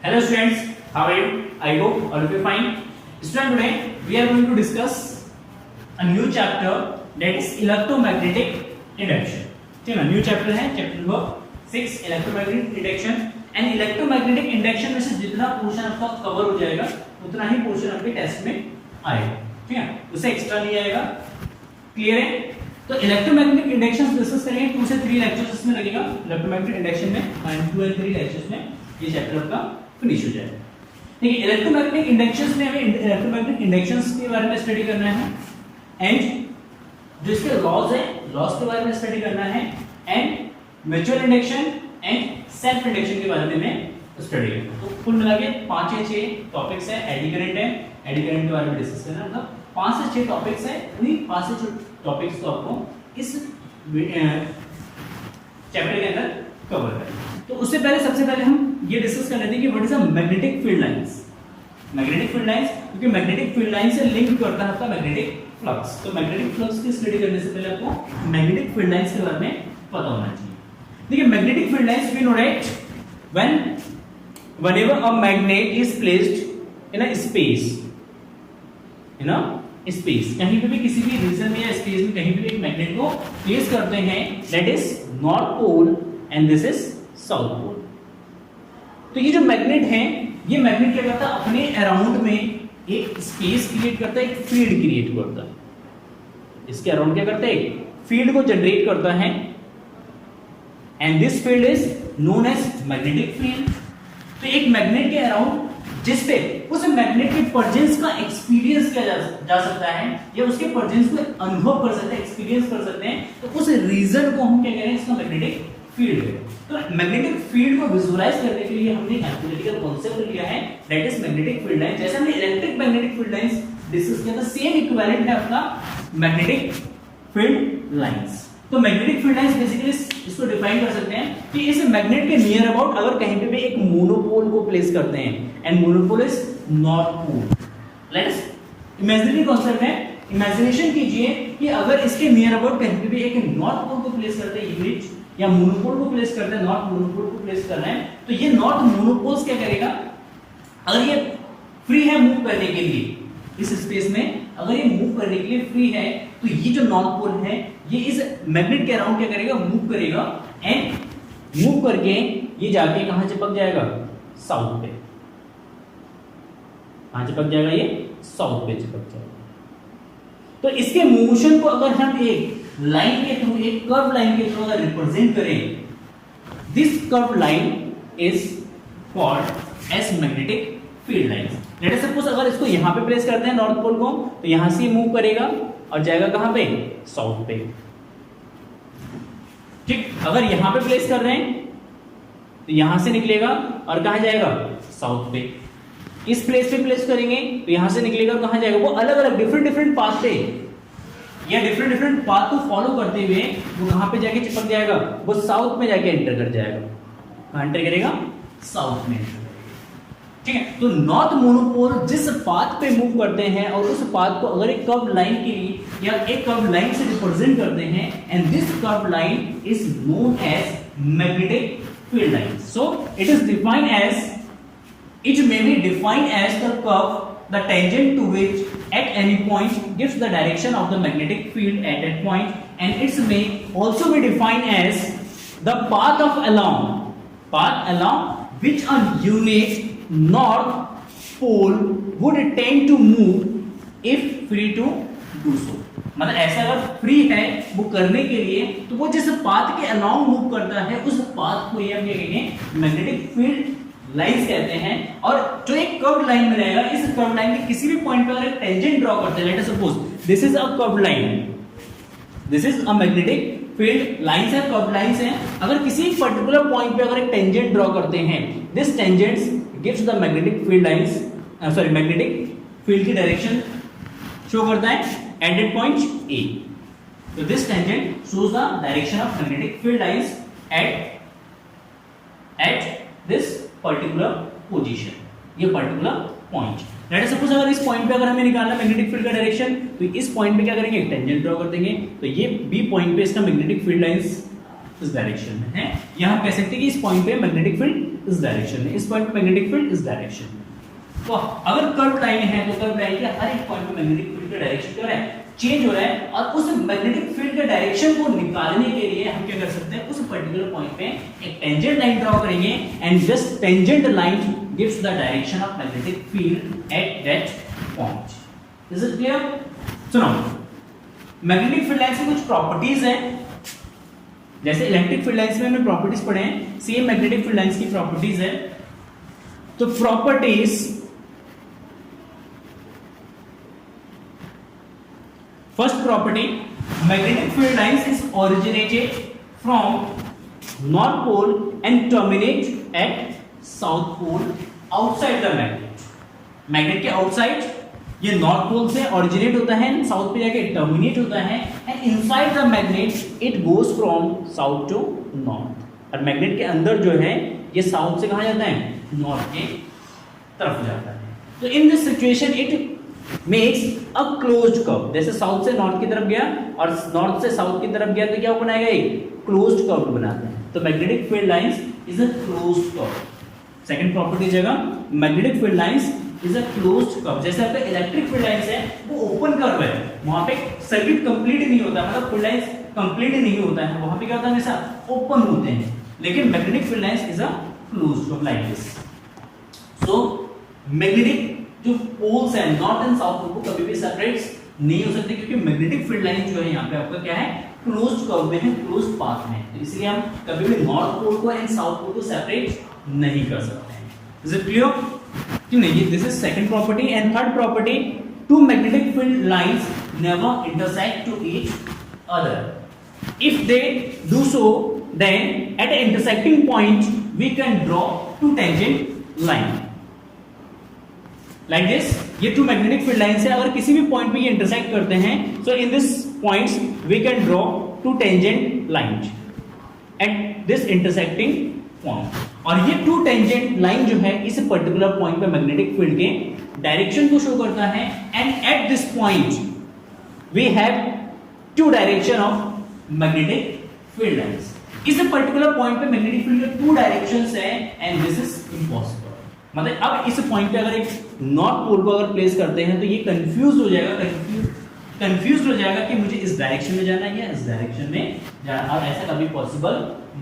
Hello students, how are you? I hope all of you fine. Student, today we are going to discuss a new chapter that is electromagnetic induction. ठीक है, new chapter है, chapter number 6 electromagnetic induction and electromagnetic induction में से जितना portion आपका cover हो जाएगा उतना ही पोर्शन आपके टेस्ट में आएगा. ठीक है, उससे एक्स्ट्रा नहीं आएगा. क्लियर है? तो इलेक्ट्रोमैग्नेटिक इंडक्शन डिस्कस करेंगे. 2 से 3 लेक्चर्स इसमें लगेगा इलेक्ट्रोमैग्नेटिक इंडक्शन में, एंड 2 और 3 लेक्चर्स में ये चैप्टर आपका फिनिश हो जाएगा. ठीक है, इलेक्ट्रोमैग्नेटिक इंडक्शंस में हमें इलेक्ट्रोमैग्नेटिक इंडक्शंस के बारे में स्टडी करना है एंड जो इसके लॉज है, लॉज के बारे में स्टडी करना है and mutual induction and self induction के बारे में स्टडी करना है. तो कुल मिला के 5 या 6 टॉपिक्स है. एडी करंट है, एडी करंट के बारे में डिस्कस करना है. मतलब 5 से 6 टॉपिक्स है. उन्हीं 5 से 6 टॉपिक्स को आपको इस चैप्टर के अंदर कवर करना है. तो उससे पहले सबसे पहले हम ये डिस्कस कर लेते हैं कि what is a magnetic field lines. Magnetic field lines, क्योंकि मैग्नेटिक फील्ड लाइन से लिंक करता है आपका मैग्नेटिक फ्लक्स. तो मैग्नेटिक फ्लक्स की स्टडी करने से पहले आपको मैग्नेटिक फील्ड लाइंस के बारे में पता होना चाहिए. देखिए, magnetic field lines we know that whenever a magnet is placed in a space, कहीं पे भी किसी भी रीजन में या स्पेस में कहीं पे भी एक मैग्नेट को प्लेस करते हैं, that is north pole and this is south pole. तो ये जो मैग्नेट है, ये मैग्नेट क्या करता है, अपने अराउंड में एक स्पेस क्रिएट करता है, एक फील्ड क्रिएट करता है. इसके अराउंड क्या करता है, एक फील्ड को जनरेट करता है and this field is known as magnetic field. तो एक मैग्नेट के अराउंड जिस पे उस मैग्नेट के प्रेजेंस का एक्सपीरियंस किया जा सकता है या उसके प्रेजेंस को अनुभव कर सकते हैं, एक्सपीरियंस कर सकते हैं, तो उस रीजन को हम क्या कह रहे हैं, इसका मैग्नेटिक फील्ड है. तो मैग्नेटिक फील्ड को विजुअलाइज करने के लिए हमने एनालिटिकल कांसेप्ट लिया है, that is magnetic field line. जैसे हमने electric magnetic field lines discuss किया था, सेम इक्विवेलेंट है अपना मैग्नेटिक फील्ड लाइंस. तो मैग्नेटिक फील्ड लाइंस बेसिकली इसको डिफाइन कर सकते हैं कि इस मैग्नेट के नियर अबाउट अगर कहीं पे भी एक मोनोपोल को प्लेस करते हैं and monopole is north pole. Let's imaginary concept है, इमेजिनेशन कीजिए कि अगर इसके नियर अबाउट कहीं पे भी एक नॉर्थ पोल को प्लेस करते हैं, यूनिट या मोनोपोल को प्लेस करते हैं, नॉर्थ मोनोपोल को प्लेस कर रहे हैं, तो ये नॉर्थ मोनोपोल्स क्या करेगा, अगर ये फ्री है मूव करने के लिए इस स्पेस में, अगर ये मूव करने के लिए फ्री है, तो ये जो नॉर्थ पोल है ये इस मैग्नेट के अराउंड क्या करेगा, मूव करेगा एंड मूव करके ये जाके कहां चिपक जाएगा, साउथ पे. कहां चिपक जाएगा, ये साउथ पे चिपक जाएगा. तो इसके मोशन को अगर हम एक लाइन के थ्रू, एक कर्व लाइन के थ्रू अगर रिप्रेजेंट करें, this curve line is called as magnetic field lines. Let us suppose अगर इसको यहां पे प्लेस करते हैं नॉर्थ पोल को, तो यहां से मूव करेगा और जाएगा कहां पे, साउथ पे. ठीक, अगर यहां पे प्लेस कर रहे हैं तो यहां से निकलेगा और कहां जाएगा, साउथ पे. इस प्लेस पे प्लेस करेंगे तो यहां से निकलेगा और कहां जाएगा, वो अलग अलग डिफरेंट पाथ पे या डिफरेंट पाथ को फॉलो करते हुए वो कहां पे जाके चिपक जाएगा, वो साउथ में जाके एंटर कर जाएगा. कहां एंटर करेगा, साउथ में. ठीक है, तो नॉर्थ मोनोपोल जिस पाथ पे मूव करते हैं और उस पाथ को अगर एक कर्व लाइन के लिए या एक कर्व लाइन से रिप्रेजेंट करते हैं, and this curve line is known as magnetic field line. So it is defined as, it may be defined as the curve, the tangent to which at any point gives the direction of the magnetic field at that point, and it may also be defined as the path along which a unit north pole would tend to move if free to do so. मतलब ऐसा अगर free है वो करने के लिए, तो वो जिस पाथ के अलाउंग मूव करता है उस पाथ को ये हम क्या कहेंगे, मैग्नेटिक फील्ड लाइंस कहते हैं. और जो एक कर्व लाइन में रहेगा, इस कर्व लाइन के किसी भी पॉइंट पे अगर एक टेंजेंट ड्रॉ करते हैं, let us suppose this is a curve line, this is a magnetic field lines है, कर्व लाइंस है. अगर किसी पर्टिकुलर पॉइंट पे अगर एक टेंजेंट ड्रॉ करते हैं, this tangents gives the magnetic field lines, sorry magnetic field की डायरेक्शन शो करता है एट दैट पॉइंट ए. तो this tangent shows the direction of magnetic field lines at this particular position, ये particular point. Let us suppose अगर इस point पे अगर हमें निकालना मैग्नेटिक फील्ड का डायरेक्शन, तो इस पॉइंट पे क्या करेंगे, एक टेंजेंट ड्रॉ कर देंगे, तो ये बी पॉइंट पे इसका मैग्नेटिक फील्ड लाइंस इस डायरेक्शन में है. यहां हम कह सकते हैं कि इस पॉइंट पे मैग्नेटिक फील्ड इस डायरेक्शन में, इस पॉइंट पे मैग्नेटिक फील्ड इस डायरेक्शन में। तो अगर कर्व लाइन है तो कर्व लाइन के हर एक पॉइंट पे मैग्नेटिक फील्ड का डायरेक्शन क्या हो रहा है, चेंज हो रहा है, और उस मैग्नेटिक फील्ड के डायरेक्शन को निकालने के लिए हम क्या कर सकते हैं, उस पर्टिकुलर पॉइंट पे एक टेंजेंट लाइन ड्रॉ करेंगे and this tangent line gives the direction of magnetic field at that point. Is it clear? सुनो, मैग्नेटिक फील्ड लाइंस की कुछ प्रॉपर्टीज हैं, जैसे इलेक्ट्रिक फील्ड लाइंस में हमने प्रॉपर्टीज पढ़े हैं, सेम मैग्नेटिक फील्ड लाइंस की प्रॉपर्टीज है। तो properties, first property, magnetic field lines is originated from north pole and terminate at south pole outside the magnet. magnet के outside ये north pole से originate होता है, south पे जाके terminate होता है, and inside the magnet it goes from south to north. और magnet के अंदर जो है ये south से कहाँ जाता है, north के तरफ जाता है। तो in this situation it makes a closed curve, जैसे साउथ से नॉर्थ की तरफ गया और नॉर्थ से साउथ की तरफ गया तो क्या बनाएगा, एक क्लोज्ड कर्व बनाता है। तो magnetic field lines is a closed curve. Second property जगह magnetic field lines is a closed curve. जैसे आपका इलेक्ट्रिक फील्ड लाइंस है वो ओपन कर्व है, वहां पे सर्किट कंप्लीट नहीं होता, मतलब फील्ड लाइंस कंप्लीट नहीं होता है, वहां पे क्या होता है, हमेशा ओपन होते हैं। लेकिन magnetic field lines is a closed curve like this. So magnetic जो पोल्स है नॉर्थ एंड साउथ पोल को कभी भी सेपरेट नहीं हो सकते, क्योंकि मैग्नेटिक फील्ड लाइन जो है यहाँ पे आपका क्या है, क्लोज्ड कर्व में है, क्लोज्ड पाथ में, तो इसलिए हम कभी भी नॉर्थ पोल को एंड साउथ पोल को सेपरेट नहीं कर सकते हैं। Is it clear? क्यों नहीं? This is second property. And third property, two magnetic field lines never intersect to each other. If they do so then at a intersecting point we can draw two tangent line like this. ये two magnetic field lines है, अगर किसी भी point पे ये intersect करते हैं, so in this points we can draw two tangent lines at this intersecting point. और ये टू टेंजेंट लाइन जो है इस पर्टिकुलर पॉइंट पे मैग्नेटिक फील्ड के डायरेक्शन को शो करता है, and at this point we have two direction of magnetic field lines. इस पर्टिकुलर पॉइंट पे मैग्नेटिक फील्ड के टू डायरेक्शंस है, एंड दिस इज इम्पॉसिबल। मतलब अब इस पॉइंट पे अगर एक नॉर्थ पोल को अगर प्लेस करते हैं तो ये कंफ्यूज हो जाएगा कि मुझे इस डायरेक्शन में जाना है या इस डायरेक्शन में जाना, और ऐसा कभी पॉसिबल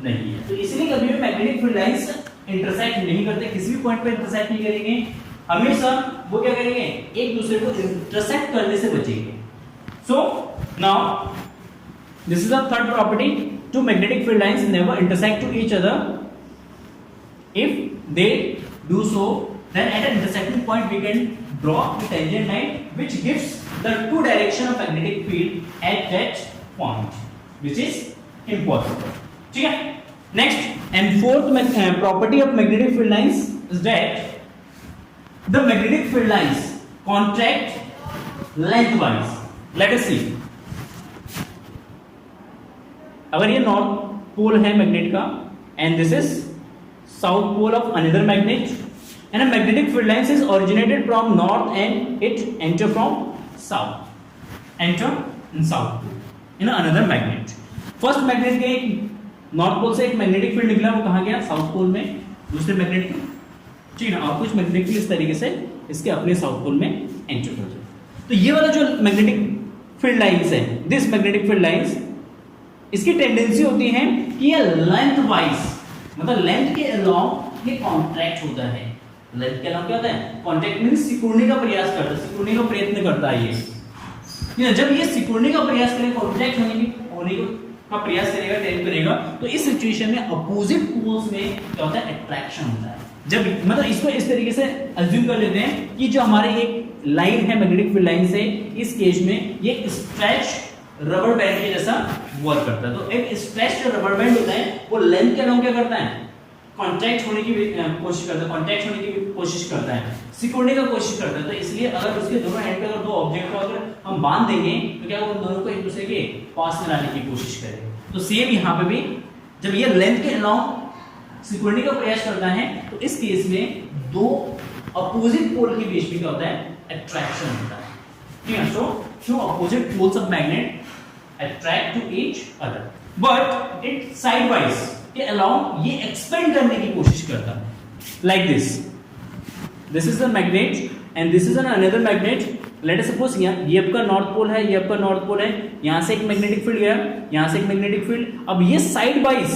नहीं है। तो इसलिए कभी भी मैग्नेटिक फील्ड लाइंस इंटरसेक्ट नहीं करते, किसी भी पॉइंट पे इंटरसेक्ट नहीं करेंगे, हमेशा वो क्या करेंगे, एक दूसरे को इंटरसेक्ट करने से बचेंगे। So now this is the third property, two magnetic field lines never intersect to each other. If they do so, then at an intersecting point we can draw the tangent line which gives the two direction of magnetic field at that point, which is impossible. ठीक है? Next and fourth property of magnetic field lines is that the magnetic field lines contract lengthwise. Let us see. अगर ये north pole है magnet का and this is south pole of another magnet, and a magnetic field lines is originated from north and it enter from south, enter in south pole in another magnet. first magnet के north pole से एक magnetic field निकला, वो कहाँ गया, south pole में, दूसरे magnet में, ठीक है ना। और कुछ मैग्नेटिक फील्ड इस तरीके से इसके अपने साउथ पोल में एंटर हो जाए। तो ये वाला जो मैग्नेटिक फील्ड लाइंस है, दिस मैग्नेटिक फील्ड लाइंस, इसकी टेंडेंसी होती है कि ये लेंथ वाइज, मतलब लेंथ के अलोंग ये कॉन्ट्रैक्ट होता है। लेंथ के अलोंग क्या होता है, कॉन्ट्रैक्ट मींस सिकुड़ने का प्रयास करता है, सिकुड़ने का प्रयत्न करता है ये। जब ये सिकुड़ने का प्रयास करेगा, कॉन्ट्रैक्ट होने का प्रयास करेगा, टेंड करेगा, तो इस सिचुएशन में अपोजिट पोल्स में क्या होता है, अट्रैक्शन होता है। जब मतलब इसको इस तरीके से अज्यूम कर लेते हैं कि जो हमारे एक लाइन है मैग्नेटिक फील्ड लाइन से, इस केस में ये स्ट्रेच रबर बैंड के जैसा वर्क करता है। तो एक स्ट्रेच रबर बैंड होता है, वो लेंथ के अलोंग क्या करता है, कांटेक्ट होने की कोशिश करता है, कांटेक्ट होने की कोशिश करता है, सिकुड़ने का कोशिश करता है। तो इसलिए अगर उसके दोनों एंड पे अगर दो ऑब्जेक्ट को अगर हम बांध देंगे तो क्या वो दोनों को एक दूसरे के पास में लाने की कोशिश करेंगे। तो सेम यहाँ पे भी जब ये लेंथ के अलोंग सिकुड़ने का प्रयास करता है, तो इस केस में दो अपोजिट पोल के बीच में क्या होता है, अट्रैक्शन होता है। ठीक है, सो two opposite poles of magnet attract to each other, but it sidewise के along ये expand करने की कोशिश करता है। like this is the magnet and this is an another magnet. Late us suppose ये आपका नॉर्थ पोल है, ये आपका नॉर्थ पोल है, यहां से एक मैग्नेटिक फील्ड गया, यहां से एक मैग्नेटिक फील्ड, अब ये साइड वाइज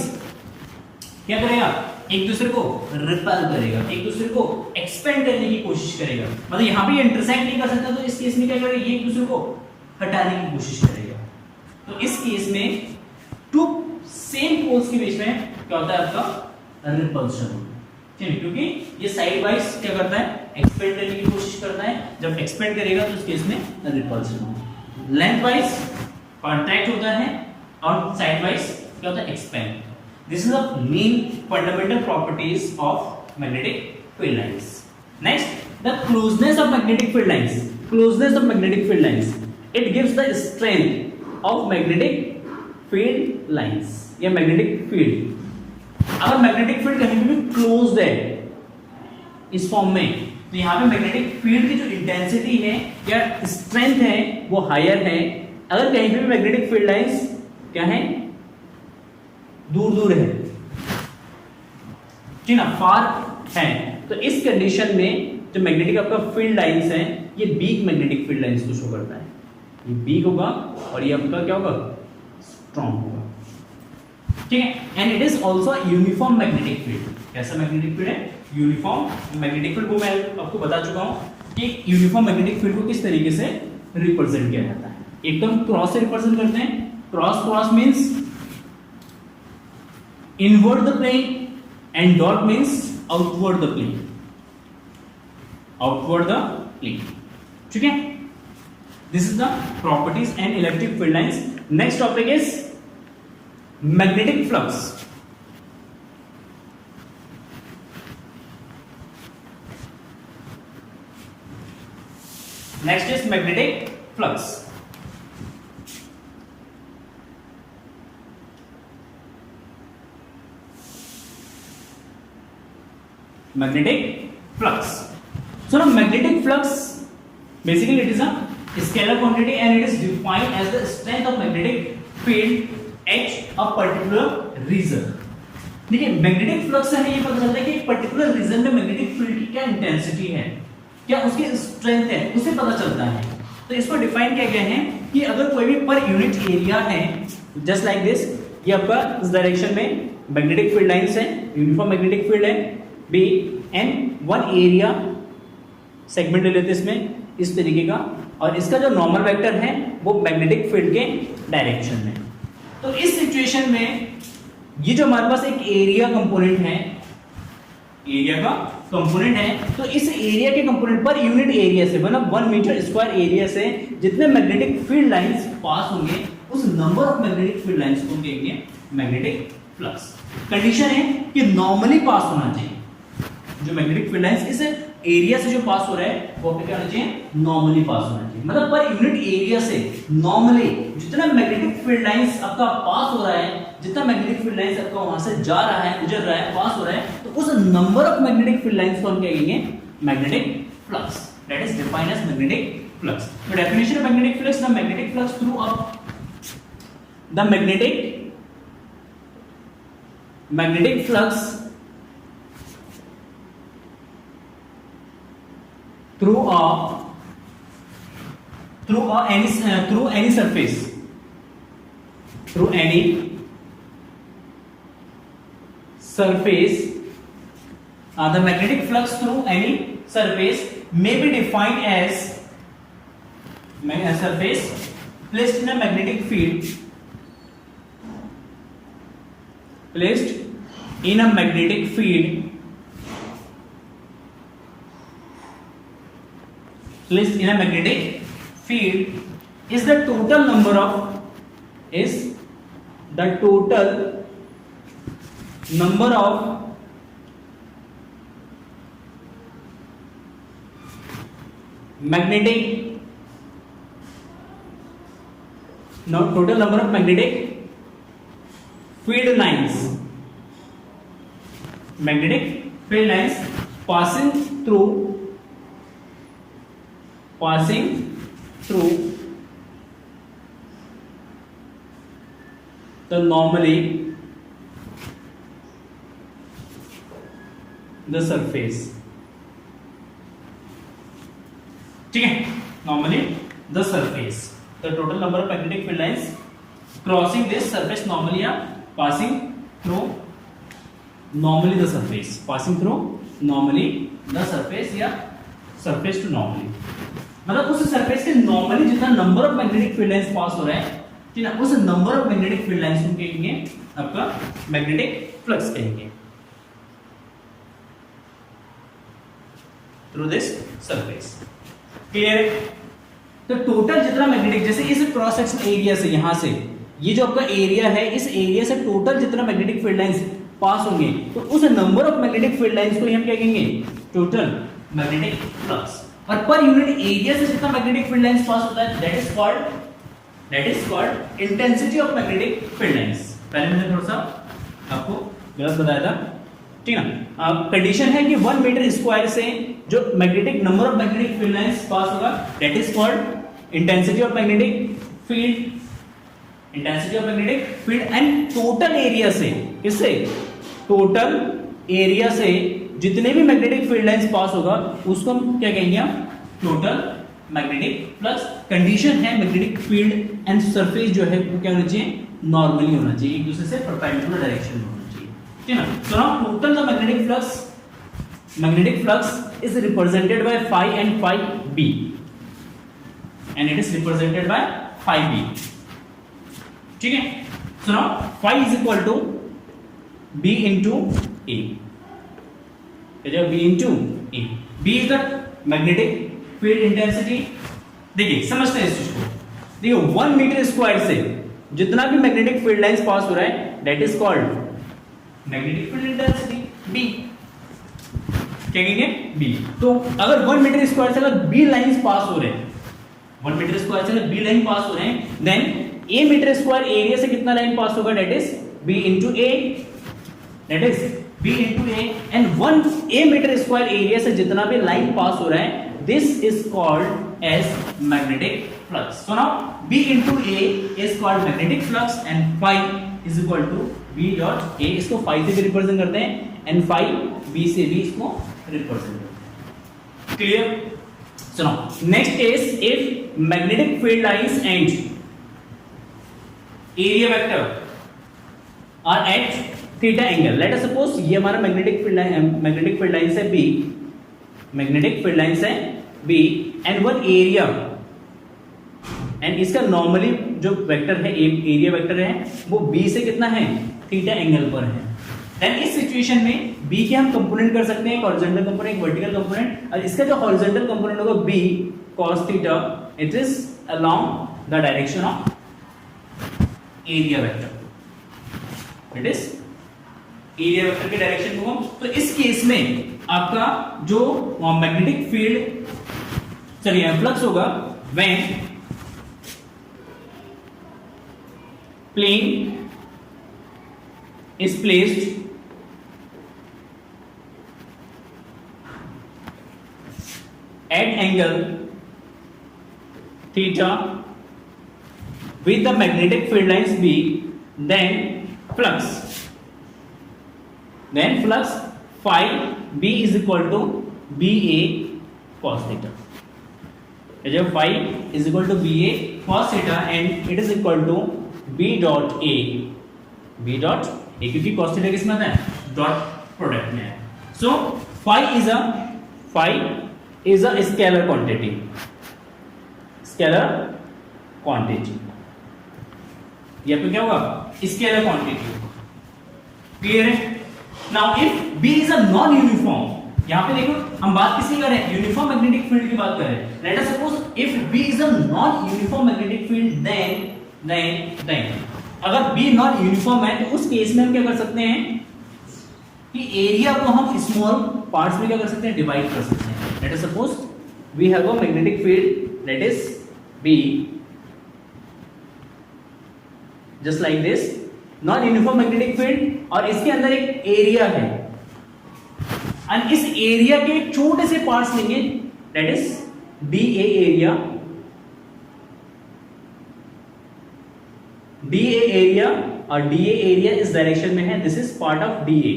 क्या करेगा, एक दूसरे को रिपेल करेगा, एक दूसरे को एक्सपेंड करने की कोशिश करेगा, मतलब यहां पे ये इंटरसेक्ट नहीं कर सकता, तो इस केस में क्या करेगा, ये एक दूसरे को हटाने की कोशिश करेगा। तो इस केस में टू सेम पोल्स के बीच में क्या होता है, आपका रिपल्शन होता है, ठीक है, क्योंकि ये साइड वाइज क्या करता है, एक्सपेंड करने की कोशिश करता है, जब एक्सपेंड करेगा तो उस केस में रिपल्शन होगा। लेंथ वाइज कॉन्ट्रैक्ट होता है और साइड वाइज क्या होता है, expand. This is the main fundamental properties of magnetic field lines. Next, the closeness of magnetic field lines. Closeness of magnetic field lines, it gives the strength of magnetic field lines या magnetic field. अगर magnetic field कहीं भी closed है इस form में, तो यहाँ पे मैग्नेटिक फील्ड की जो इंटेंसिटी है या स्ट्रेंथ है वो हायर है। अगर कहीं पे भी मैग्नेटिक फील्ड लाइंस क्या है, दूर दूर है, ठीक ना, फार है, तो इस कंडीशन में जो मैग्नेटिक आपका फील्ड लाइंस है, ये वीक मैग्नेटिक फील्ड लाइंस को शो करता है। ये वीक होगा और ये आपका क्या होगा, स्ट्रॉन्ग होगा, ठीक है। And it is also uniform magnetic field. कैसा मैग्नेटिक फील्ड है, यूनिफॉर्म मैग्नेटिक फील्ड। वो मैं आपको बता चुका हूं कि यूनिफॉर्म मैग्नेटिक फील्ड को किस तरीके से रिप्रेजेंट किया जाता है। एक तो हम क्रॉस से रिप्रेजेंट करते हैं, cross means inward the plane and dot means outward the plane, outward the plane, ठीक है। This is the properties and electric field lines. Next topic is magnetic flux. Next is magnetic flux. Magnetic flux. So now magnetic flux, basically it is a scalar quantity and it is defined as the strength of magnetic field at a particular region. देखिए magnetic flux से हमें ये पता चलता है कि एक particular reason में मैग्नेटिक फील्ड की क्या इंटेंसिटी है, क्या उसकी स्ट्रेंथ है, उसे पता चलता है। तो इसको डिफाइन किया गया है कि अगर कोई भी पर यूनिट एरिया है, जस्ट लाइक दिस, ये आपका इस डायरेक्शन में मैग्नेटिक फील्ड लाइंस है, यूनिफॉर्म मैग्नेटिक फील्ड है B, and one area segment ले लेते इसमें इस तरीके का, और इसका जो नॉर्मल वेक्टर है वो मैग्नेटिक फील्ड के डायरेक्शन में। तो इस सिचुएशन में ये जो हमारे पास एक एरिया कंपोनेंट है, एरिया का कंपोनेंट है, तो इस एरिया के कंपोनेंट पर यूनिट एरिया से, मतलब 1 मीटर स्क्वायर एरिया से जितने मैग्नेटिक फील्ड लाइंस पास होंगे, उस number of magnetic field lines को कहेंगे मैग्नेटिक फ्लक्स। कंडीशन है कि नॉर्मली पास होना चाहिए, जो मैग्नेटिक फील्ड लाइंस इस एरिया से जो पास हो रहा है वो क्या होना चाहिए, नॉर्मली पास होना चाहिए, मतलब पर यूनिट एरिया से नॉर्मली जितना मैग्नेटिक फील्ड लाइंस आपका पास हो रहा है, जितना मैग्नेटिक फील्ड लाइंस आपका वहां से जा रहा है, गुजर रहा है, पास हो रहा है, तो उस number of magnetic field lines को हम कहेंगे magnetic flux. That is defined as magnetic flux. The definition of magnetic flux, the magnetic flux through the magnetic flux through any surface, through any surface, the magnetic flux through any surface may be defined as a surface placed in a magnetic field, placed in a magnetic field, placed in a magnetic field is the total number of magnetic field lines, magnetic field lines passing through the normally the surface, ठीक है, normally the surface, the total number of magnetic field lines crossing this surface normally या passing through normally the surface, passing through normally the surface या surface to normally, मतलब उस सरफेस के normally जितना number of magnetic field lines pass हो रहा है, ठीक है, उस number of magnetic field lines को कहेंगे आपका मैग्नेटिक फ्लक्स कहेंगे थ्रू दिस सरफेस। क्लियर है? तो टोटल जितना मैग्नेटिक, जैसे इस क्रॉस सेक्शन एरिया से, यहां से ये जो आपका एरिया है, इस एरिया से टोटल जितना मैग्नेटिक फील्ड लाइंस पास होंगे, तो उस number of magnetic field lines को हम क्या कहेंगे? Total magnetic flux. और पर यूनिट एरिया से जितना मैग्नेटिक फील्ड लाइंस पास होता है, that is called intensity of magnetic field lines. पहले मैंने थोड़ा सा आपको गलत बताया था, ठीक ना। कंडीशन है कि 1 मीटर स्क्वायर से जो magnetic number of magnetic field lines pass होगा, that is called intensity of magnetic field, intensity of magnetic field. And total area से, किससे? टोटल एरिया से जितने भी मैग्नेटिक फील्ड लाइंस पास होगा उसको हम क्या कहेंगे? Total magnetic flux. कंडीशन है मैग्नेटिक फील्ड एंड सरफेस जो है वो क्या होना चाहिए? नॉर्मली होना चाहिए, एक दूसरे से परपेंडिकुलर डायरेक्शन में होना चाहिए, ठीक है ना। So now total the magnetic flux is represented by phi and phi b, and it is represented by phi b, ठीक है। So now phi is equal to b into a, b into a, b is the magnetic field intensity। देखिए समझते हैं इस चीज को, देखिए 1 metre square से जितना भी मैग्नेटिक फील्ड लाइंस पास हो रहा है, that is called magnetic field intensity b, क्या कहेंगे? b। तो अगर 1 मीटर स्क्वायर से अगर b लाइंस पास हो रहे हैं, 1 मीटर स्क्वायर से अगर b लाइन पास हो रहे हैं, then a meter square area से कितना लाइन पास होगा? That is b into a, that is b into a, and 1 a meter square area से जितना भी लाइन पास हो रहा है, this is called as magnetic flux। so now b into a is called magnetic flux and phi is equal to b dot a, इसको phi से भी represent करते हैं and phi b से भी इसको रिप्रेजेंट करते हैं। Clear? so now next is if magnetic field lines and area vector are at theta angle, let us suppose ये हमारा मैग्नेटिक फील्ड लाइन है b, मैग्नेटिक फील्ड लाइंस है b and one area, and इसका normally जो vector है, area vector है, वो b से कितना है? थीटा एंगल पर है। देन इस सिचुएशन में b के हम कंपोनेंट कर सकते हैं, एक हॉरिजॉन्टल कंपोनेंट, एक वर्टिकल कंपोनेंट, और इसका जो हॉरिजॉन्टल कंपोनेंट होगा b cos theta, it is along the direction of area vector, it is area vector के डायरेक्शन को। तो इस केस में आपका जो मैग्नेटिक फील्ड चलिए फ्लक्स होगा when plane is placed at angle theta with the magnetic field lines B, then flux phi B is equal to BA cos theta। जब phi is equal to BA cos theta and it is equal to B dot A, क्योंकि cos theta किसमें आता है? Dot product में है। सो phi is a scalar quantity, ये पे क्या होगा? स्केलर क्वांटिटी होगा। क्लियर है? Now if B is a non uniform, यहां पे देखो हम बात किसकी कर रहे हैं? यूनिफॉर्म मैग्नेटिक फील्ड की बात कर रहे हैं। Let us suppose if B is a non uniform magnetic field, then अगर B नॉन यूनिफॉर्म है तो उस केस में हम क्या कर सकते हैं कि एरिया को हम स्मॉल पार्ट्स में क्या कर सकते हैं? डिवाइड कर सकते हैं। Let us suppose we have a magnetic field, let is B just like this, non uniform magnetic field, और इसके अंदर एक एरिया है, और इस एरिया के छोटे से पार्ट्स लेंगे, दैट इज DA एरिया, और DA एरिया इस डायरेक्शन में है, this is part of DA,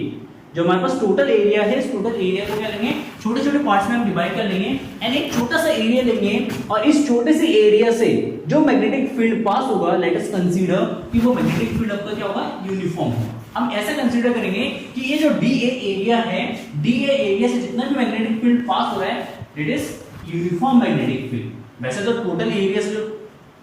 जो हमारे पास टोटल एरिया है, इस टोटल एरिया को क्या लेंगे, छोटे छोटे पार्ट्स में हम डिवाइड कर लेंगे एंड एक छोटा सा एरिया लेंगे और इस छोटे से एरिया से जो मैग्नेटिक फील्ड पास होगा, लेट अस कंसीडर कि वो मैग्नेटिक फील्ड आपका क्या होगा, यूनिफॉर्म होगा। हम ऐसा कंसीडर करेंगे कि ये जो DA एरिया है, DA एरिया से जितना भी मैग्नेटिक फील्ड पास हो रहा है it is uniform magnetic field. वैसे तो टोटल एरिया से जो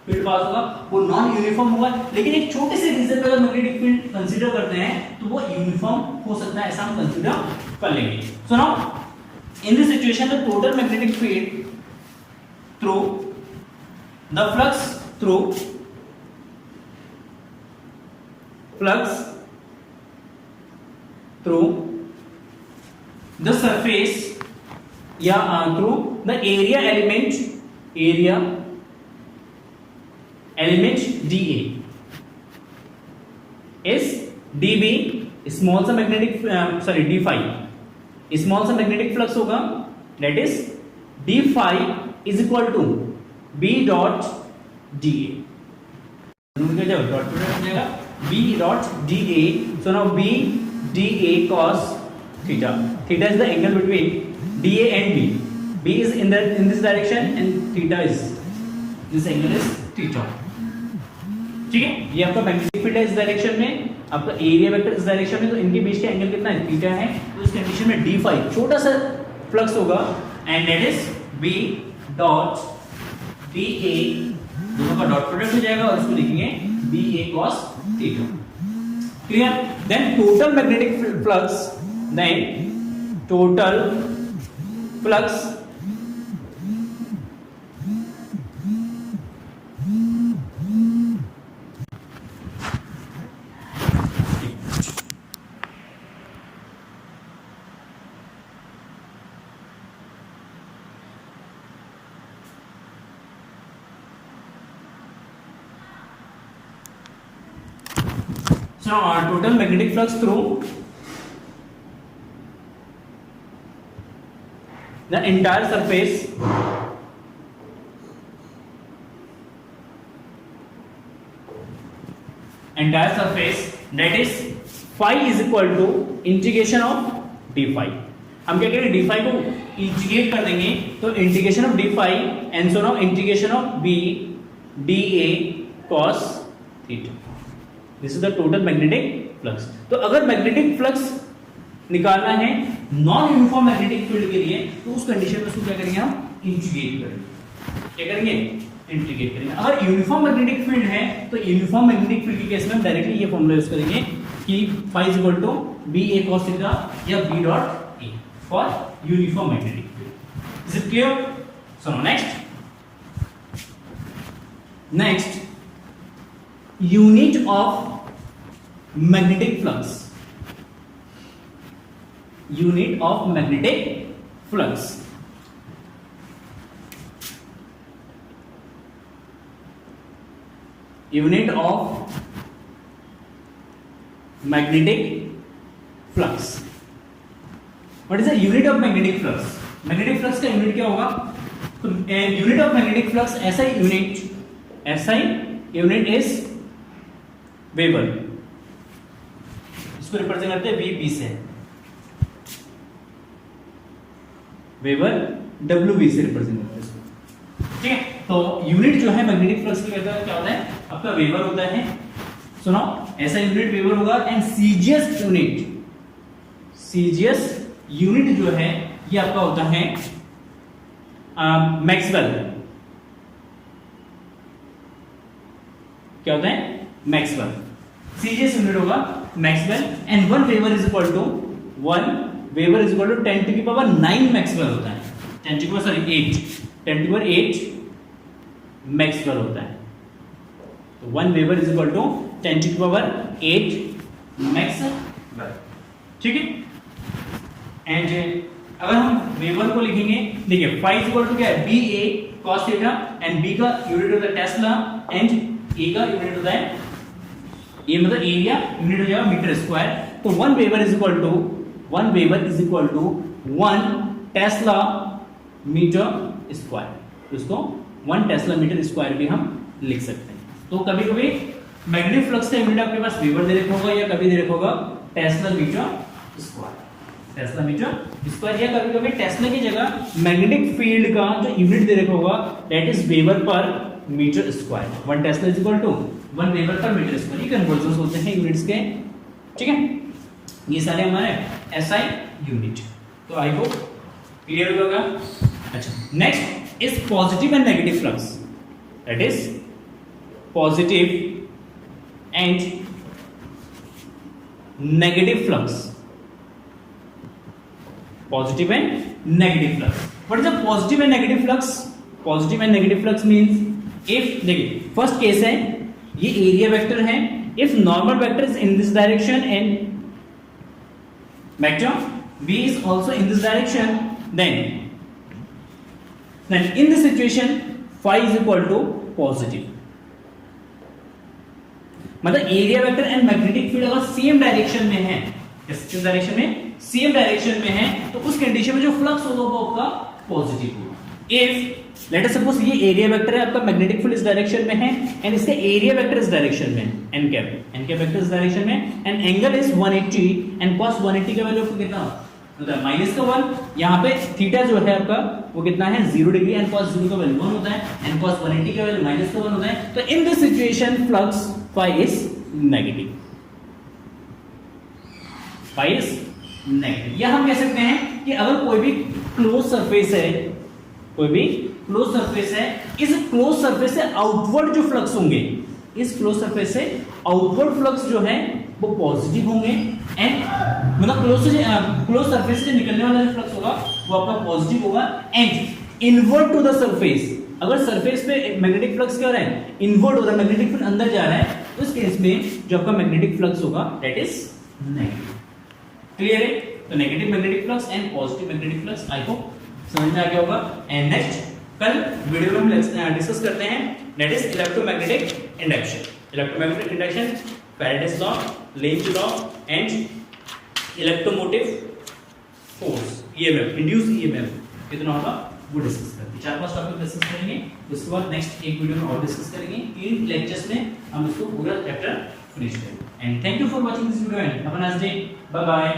फील्ड पास होगा वो नॉन यूनिफॉर्म होगा, लेकिन एक छोटे से रीजन पे अगर मैग्नेटिक फील्ड कंसीडर करते हैं तो वो यूनिफॉर्म हो सकता है, ऐसा हम कंसीडर कर लेंगे। So now in this situation the total magnetic field through the flux through the surface या through the area element dA is dB small सा मैग्नेटिक d phi स्मॉल सा मैग्नेटिक फ्लक्स होगा, that is d phi is equal to B dot dA। Dot product हो जाएगा B dot dA। so now B dA cos theta, theta is the angle between DA and B, B is in this direction and theta is this angle is theta। ठीक है, ये आपका magnetic field है इस direction में, आपका area vector इस direction में, तो इनके बीच का एंगल कितना है, थीटा है। तो इस कंडीशन में d phi छोटा सा फ्लक्स होगा and that is B dot dA, दोनों का डॉट प्रोडक्ट हो जाएगा और इसको लिखेंगे BA cos theta. Clear? Then total magnetic flux, then total flux so total magnetic flux through the entire surface that is phi is equal to integration of d phi। हम क्या करेंगे, d phi को integrate कर देंगे तो integration of d phi and so now integration of B dA cos theta, this is the total magnetic flux. तो अगर magnetic flux निकालना है नॉन यूनिफॉर्म मैग्नेटिक फील्ड के लिए तो उस कंडीशन में उसको क्या करेंगे, हम इंटीग्रेट करेंगे। क्या करेंगे, इंटीग्रेट करेंगे। अगर यूनिफॉर्म मैग्नेटिक फील्ड है तो यूनिफॉर्म मैग्नेटिक फील्ड के केस में हम डायरेक्टली ये फॉर्मूला यूज करेंगे कि phi is equal to BA cos theta या B dot A for uniform magnetic field. Is it clear? So next unit of magnetic flux, unit of magnetic flux, unit of magnetic flux। what is the unit of magnetic flux? magnetic flux का unit क्या होगा, तो unit of magnetic flux SI unit is weber, इसको represent करते हैं VB से, weber WB से represent करते हैं इसको। ठीक है, तो यूनिट जो है मैग्नेटिक फ्लक्स का क्या होता है, आपका वेबर होता है। सुनो, ऐसा यूनिट वेबर होगा एंड सीजीएस यूनिट जो है ये आपका होता है मैक्सवेल। क्या होता है, मैक्सवेल। सीजीएस यूनिट होगा Maxwell and 1 weber is equal to 10 to की पावर 9 मैक्सवेल होता है। 10 टू की पावर 8 मैक्सवेल होता है। तो 1 weber is equal to 10 to की पावर 8 मैक्सवेल। ठीक है, एंड अगर हम वेबर को लिखेंगे, देखिए phi इज इक्वल टू क्या है, BA cos theta and B का यूनिट होता है टेस्ला एंड A का यूनिट होता है, ये मतलब एरिया यूनिट हो जाएगा मीटर स्क्वायर। तो 1 weber is equal to 1 tesla meter square. तो इसको 1 टेस्ला मीटर स्क्वायर भी हम लिख सकते हैं। तो कभी कभी मैग्नेटिक फ्लक्स का यूनिट आपके पास वेबर दे रखा होगा या कभी दे रखा होगा tesla meter square, tesla meter square. या कभी कभी टेस्ला की जगह मैग्नेटिक फील्ड का जो यूनिट दे रखा होगा that is weber per meter square. 1 tesla is equal to 1 weber per meter square. ये कन्वर्जन्स होते हैं यूनिट्स के, ठीक है। ये सारे हमारे एसआई यूनिट। तो आई होप क्लियर होगा। अच्छा, next is positive and negative flux, that is positive and negative flux. Positive and negative flux, what is the positive and negative flux? Positive and negative flux means if, देखिए first case है, ये area vector है, if normal vector is in this direction and vector b is also in this direction, then in this situation phi is equal to positive। मतलब area vector and magnetic field अगर same direction में है, किस direction में? Same direction में है, तो उस कंडीशन में जो फ्लक्स होगा वो आपका पॉजिटिव होगा। इफ लेट अस सपोज ये एरिया वेक्टर है आपका, मैग्नेटिक फील्ड इस डायरेक्शन में है एंड इसका एरिया वेक्टर इस डायरेक्शन में, एन कैप वेक्टर इस डायरेक्शन में, and angle is 180 and cos 180 का वैल्यू कितना होता है? -1। यहाँ पे थीटा जो है आपका वो कितना है? 0 डिग्री, एंड cos 0 का वैल्यू 1 होता है, एंड cos 180 का वैल्यू -1 होता है। तो इन this situation flux phi is negative, phi is negative. या हम कह सकते हैं कि अगर कोई भी क्लोज सरफेस है, कोई भी क्लोज सरफेस है, इस क्लोज सरफेस से आउटवर्ड जो फ्लक्स होंगे, इस क्लोज सरफेस से आउटवर्ड फ्लक्स जो है वो पॉजिटिव होंगे, एंड मतलब क्लोज सरफेस से निकलने वाला जो फ्लक्स होगा वो आपका पॉजिटिव होगा, and invert to the surface, अगर सरफेस पे मैग्नेटिक फ्लक्स क्या हो रहा है? इनवर्ट हो रहा है, मैग्नेटिक फील्ड अंदर जा रहा है, उस केस में जो आपका मैग्नेटिक फ्लक्स होगा दैट इज नेगेटिव। क्लियर है? तो negative magnetic flux and positive magnetic flux, I hope समझ में आ गया होगा। एंड नेक्स्ट कल वीडियो में हम डिस्कस करते हैं that is electromagnetic induction. Electromagnetic induction, Faraday's law, Lenz law and electromotive force, EMF, induced EMF, कितना होगा वो डिस्कस करेंगे। 4-5 टॉपिक डिस्कस करेंगे, उसके बाद नेक्स्ट एक वीडियो में और डिस्कस करेंगे। 3 लेक्चर्स में हम इसको पूरा चैप्टर फिनिश करेंगे। And thank you for watching this video and have a nice day, bye bye.